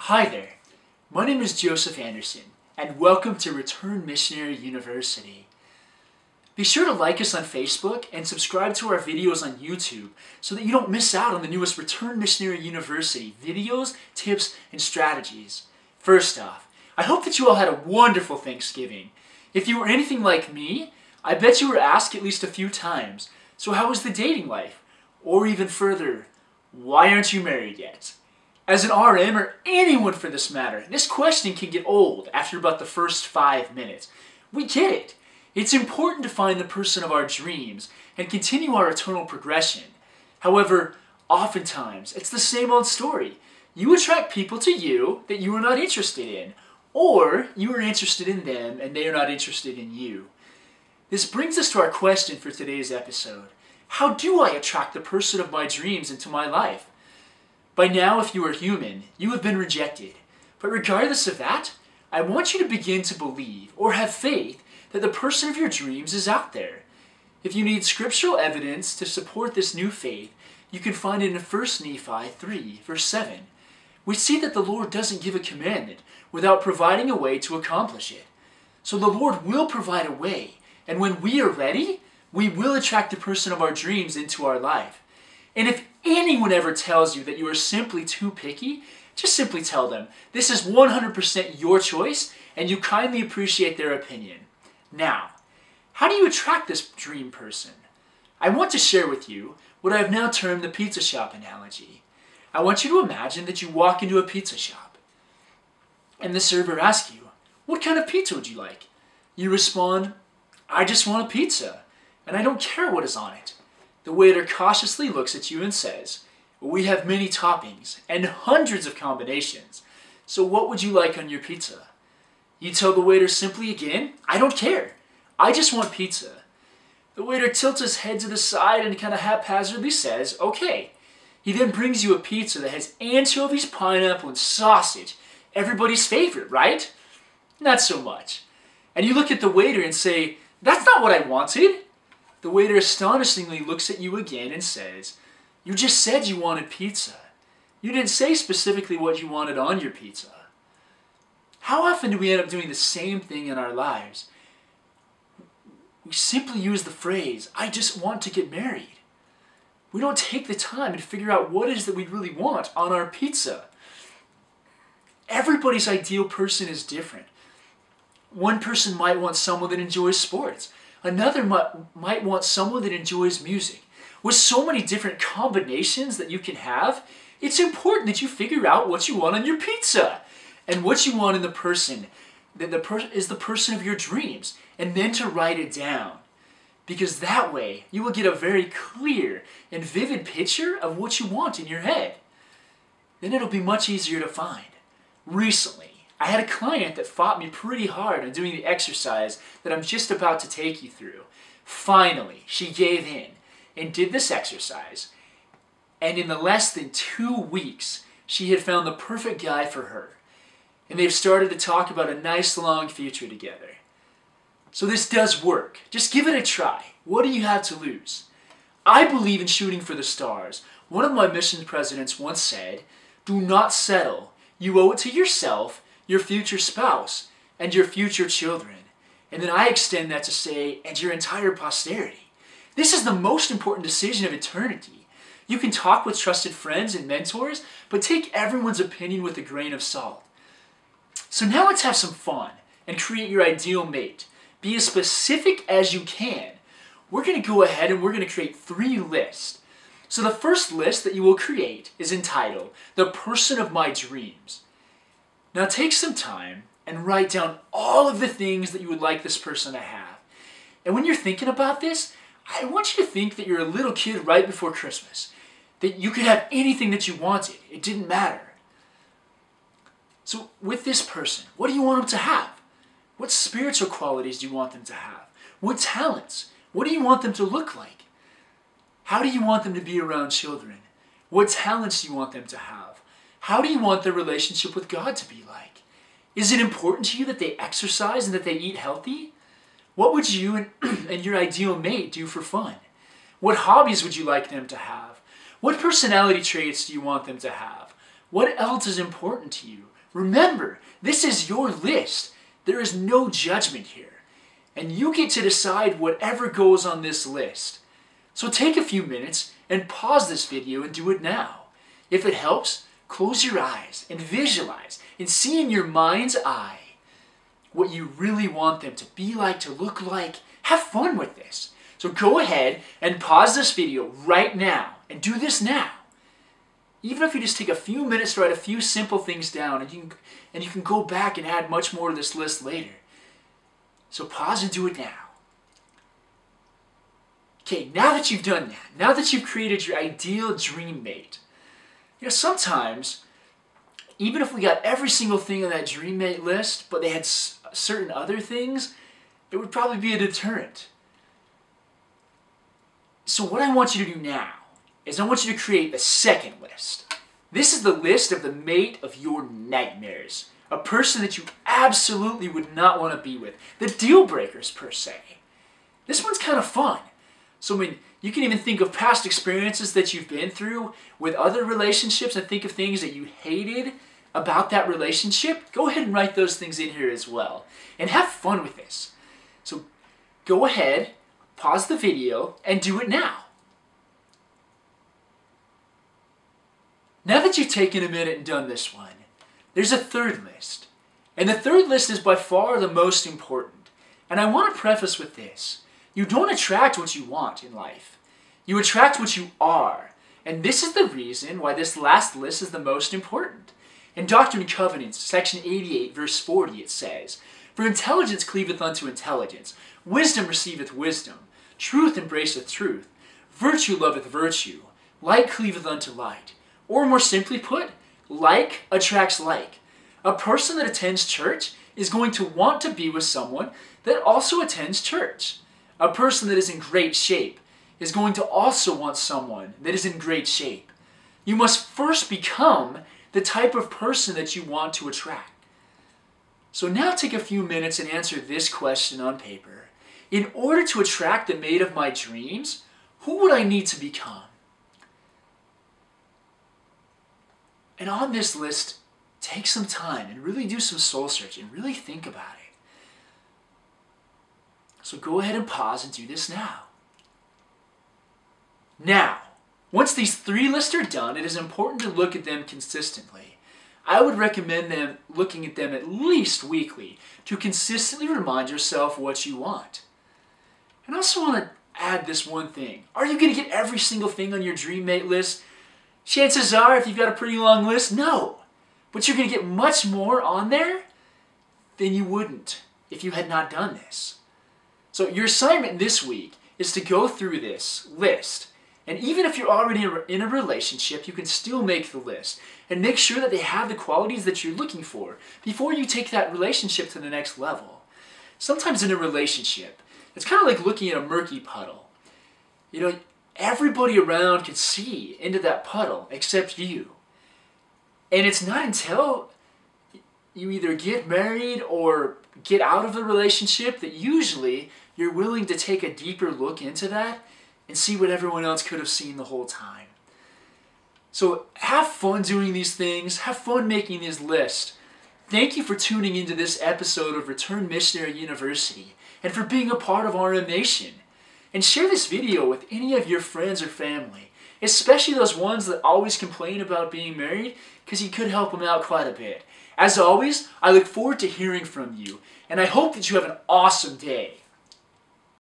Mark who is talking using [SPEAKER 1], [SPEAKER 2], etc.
[SPEAKER 1] Hi there, my name is Joseph Anderson, and welcome to Returned Missionary University. Be sure to like us on Facebook and subscribe to our videos on YouTube so that you don't miss out on the newest Returned Missionary University videos, tips, and strategies. First off, I hope that you all had a wonderful Thanksgiving. If you were anything like me, I bet you were asked at least a few times, so how was the dating life? Or even further, why aren't you married yet? As an RM, or anyone for this matter, this question can get old after about the first 5 minutes. We get it. It's important to find the person of our dreams and continue our eternal progression. However, oftentimes, it's the same old story. You attract people to you that you are not interested in, or you are interested in them and they are not interested in you. This brings us to our question for today's episode. How do I attract the person of my dreams into my life? By now, if you are human, you have been rejected. But regardless of that, I want you to begin to believe or have faith that the person of your dreams is out there. If you need scriptural evidence to support this new faith, you can find it in 1 Nephi 3, verse 7. We see that the Lord doesn't give a commandment without providing a way to accomplish it. So the Lord will provide a way, and when we are ready, we will attract the person of our dreams into our life. And if anyone ever tells you that you are simply too picky, just simply tell them this is 100% your choice and you kindly appreciate their opinion. Now, how do you attract this dream person? I want to share with you what I have now termed the pizza shop analogy. I want you to imagine that you walk into a pizza shop and the server asks you, "What kind of pizza would you like?" You respond, "I just want a pizza and I don't care what is on it." The waiter cautiously looks at you and says, "We have many toppings and hundreds of combinations, so what would you like on your pizza?" You tell the waiter simply again, "I don't care. I just want pizza." The waiter tilts his head to the side and kind of haphazardly says, "Okay." He then brings you a pizza that has anchovies, pineapple, and sausage. Everybody's favorite, right? Not so much. And you look at the waiter and say, "That's not what I wanted." The waiter astonishingly looks at you again and says, "You just said you wanted pizza. You didn't say specifically what you wanted on your pizza." How often do we end up doing the same thing in our lives? We simply use the phrase, "I just want to get married." We don't take the time to figure out what it is that we really want on our pizza. Everybody's ideal person is different. One person might want someone that enjoys sports. Another might want someone that enjoys music. With so many different combinations that you can have, it's important that you figure out what you want on your pizza and what you want in the person that is the person of your dreams, and then to write it down. Because that way, you will get a very clear and vivid picture of what you want in your head. Then it'll be much easier to find. Recently, I had a client that fought me pretty hard on doing the exercise that I'm just about to take you through. Finally, she gave in and did this exercise. And in the less than 2 weeks, she had found the perfect guy for her. And they've started to talk about a nice long future together. So this does work. Just give it a try. What do you have to lose? I believe in shooting for the stars. One of my mission presidents once said, "Do not settle. You owe it to yourself, your future spouse, and your future children." And then I extend that to say, and your entire posterity. This is the most important decision of eternity. You can talk with trusted friends and mentors, but take everyone's opinion with a grain of salt. So now let's have some fun and create your ideal mate. Be as specific as you can. We're going to go ahead and we're going to create 3 lists. So the first list that you will create is entitled, "The Person of My Dreams." Now take some time and write down all of the things that you would like this person to have. And when you're thinking about this, I want you to think that you're a little kid right before Christmas. That you could have anything that you wanted. It didn't matter. So with this person, what do you want them to have? What spiritual qualities do you want them to have? What talents? What do you want them to look like? How do you want them to be around children? What talents do you want them to have? How do you want their relationship with God to be like? Is it important to you that they exercise and that they eat healthy? What would you and your ideal mate do for fun? What hobbies would you like them to have? What personality traits do you want them to have? What else is important to you? Remember, this is your list. There is no judgment here. And you get to decide whatever goes on this list. So take a few minutes and pause this video and do it now. If it helps, close your eyes and visualize and see in your mind's eye what you really want them to be like, to look like. Have fun with this. So go ahead and pause this video right now and do this now. Even if you just take a few minutes to write a few simple things down, and you can go back and add much more to this list later. So pause and do it now. Okay, now that you've done that, now that you've created your ideal dream mate, sometimes, even if we got every single thing on that dream mate list, but they had certain other things, it would probably be a deterrent. So what I want you to do now is I want you to create the second list. This is the list of the mate of your nightmares. A person that you absolutely would not want to be with. The deal breakers, per se. This one's kind of fun. So, you can even think of past experiences that you've been through with other relationships and think of things that you hated about that relationship. Go ahead and write those things in here as well. And have fun with this. So, go ahead, pause the video, and do it now. Now that you've taken a minute and done this one, there's a third list. And the third list is by far the most important. And I want to preface with this. You don't attract what you want in life. You attract what you are. And this is the reason why this last list is the most important. In Doctrine and Covenants, section 88, verse 40, it says, "For intelligence cleaveth unto intelligence, wisdom receiveth wisdom, truth embraceth truth, virtue loveth virtue, light cleaveth unto light." Or more simply put, like attracts like. A person that attends church is going to want to be with someone that also attends church. A person that is in great shape is going to also want someone that is in great shape. You must first become the type of person that you want to attract. So now take a few minutes and answer this question on paper. In order to attract the mate of my dreams, who would I need to become? And on this list, take some time and really do some soul searching. Really think about it. So go ahead and pause and do this now. Now, once these three lists are done, it is important to look at them consistently. I would recommend looking at them at least weekly to consistently remind yourself what you want. And I also want to add this one thing. Are you going to get every single thing on your dream mate list? Chances are, if you've got a pretty long list, no. But you're going to get much more on there than you wouldn't if you had not done this. So your assignment this week is to go through this list. And even if you're already in a relationship, you can still make the list. And make sure that they have the qualities that you're looking for before you take that relationship to the next level. Sometimes in a relationship, it's kind of like looking at a murky puddle. Everybody around can see into that puddle except you. And it's not until you either get married or get out of the relationship that usually you're willing to take a deeper look into that and see what everyone else could have seen the whole time. So have fun doing these things. Have fun making these lists. Thank you for tuning into this episode of Returned Missionary University and for being a part of RM Nation. And share this video with any of your friends or family, especially those ones that always complain about being married, because you could help them out quite a bit. As always, I look forward to hearing from you, and I hope that you have an awesome day.